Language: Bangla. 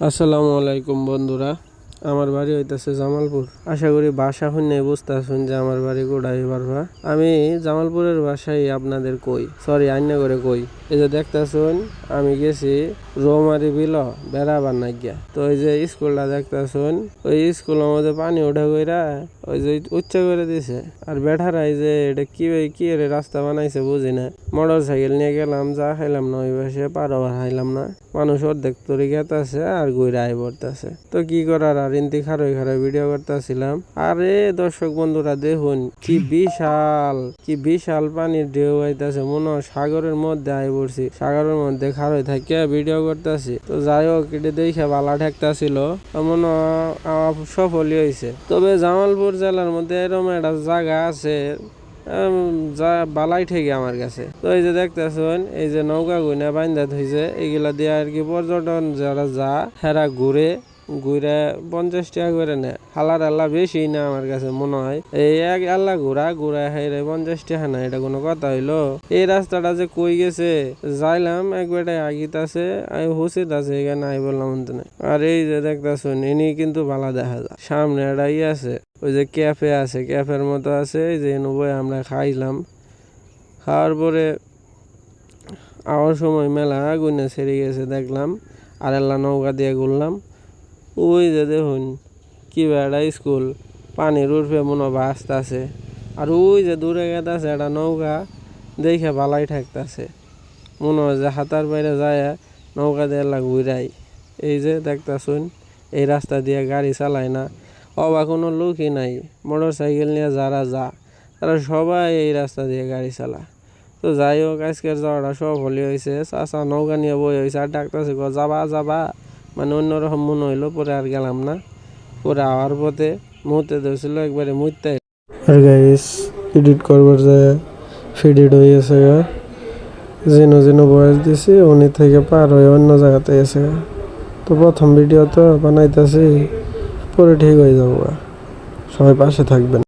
আসসালামু আলাইকুম বন্ধুরা, আমার বাড়ি হইতেছে জামালপুর। আশা করি বাসা শুনে বুঝতে আসুন যে আমার বাড়ি কোথায় পারবা। আমি জামালপুরের বাসায় আপনাদের কই, সরি আইনা করে কই। এই যে দেখতেছুন আমি গেছি রৌমারি বিল বেড়াবার না গিয়া। তো ওই যে স্কুলটা দেখতেছুন, ওই স্কুলের মধ্যে পানি ওঠা কইরা ওই যে উচ্চ করে দিছে। আর বেঠারাই যে এটা কি রাস্তা বানাইছে বুঝি না। মোটর সাইকেল নিয়ে গেলাম, যা খাইলাম না ওই পাশে পারো হাইলাম না। মানুষ অর্ধেক তরি গেতাছে আর ঘুরে আই পড়তেছে। তো কি করার, আর ইন্তি খারই ভিডিও করতেছিলাম। আরে দর্শক বন্ধুরা দেখুন কি বিশাল পানির ঢেউ আইতাছে, মনে হয় সাগরের মধ্যে আই পড়ছি। সাগরের মধ্যে খারই থাকে ভিডিও করতেছি। তো যাই হোক, এটা দেখে বালা ঠেকতাছিল, মনে হয় সফলই হয়েছে। তবে জামালপুর জেলার মধ্যে এরকম একটা জায়গা আছে যা বালাই ঠেকে আমার কাছে। তো এই যে দেখতেছেন, এই যে নৌকা গুনা বাইন্দা থইছে, এইগুলা দিয়ে আর কি পর্যটন যারা হেরা ঘুরে 50 টাকা করে নেয়। হালার বেশি না আমার কাছে মনে হয়। এই এক আল্লাহ ঘুরা হাইরে 50 টাকা না, এটা কোনো কথা হইলো? এই রাস্তাটা যে কই গেছে যাইলাম একবারে আগিতাছে, হুসিত আছে এখানে আই বললাম। আর এই যে দেখতেছেন ইনি কিন্তু ভালো দেখা যায়। সামনে একটা আছে, ওই যে ক্যাফে আছে, ক্যাফের মতো আছে। এই যে বই আমরা খাইলাম, খাওয়ার পরে আওয়ার সময় মেলা গুনে ছেড়ে গেছে দেখলাম। আর নৌকা দিয়ে ঘুরলাম। ওই যে দেখুন কি একটা স্কুল, পানির উঠবে মনে হয় আসতেছে। আর ওই যে দূরে গেতাছে একটা নৌকা, দেখে ভালাই ঠেকতেছে। মনে হয় যে হাতার বাইরে যায় নৌকা দিয়ে ঘুরাই। এই যে দেখতেছুন, এই রাস্তা দিয়ে গাড়ি চালায় না, অবা কোনো লোকই নাই। মোটর সাইকেল নিয়ে যারা তারা সবাই এই রাস্তা দিয়ে গাড়ি চালা। তো যাই হোক, আজকের যাওয়াটা সফলই হয়েছে। চাষা নৌকা নিয়ে বই হয়েছে আর ডাকতেছে যাবা, মানে অন্যরকম মনে হইলো। পরে আর গেলাম না। পরে আওয়ার পথে মুহূর্তে ধরছিল একবারে মুহূর্তে। আর গাইস এডিট করবার যায় ফিডিট হয়ে গেছে, যেন বয়স দিছি উনি থেকে পার হয়ে অন্য জায়গাতে গেছে। তো প্রথম ভিডিও তো বানাইতেছি, পরে ঠিক হয়ে যাবো। সবাই পাশে থাকবেন।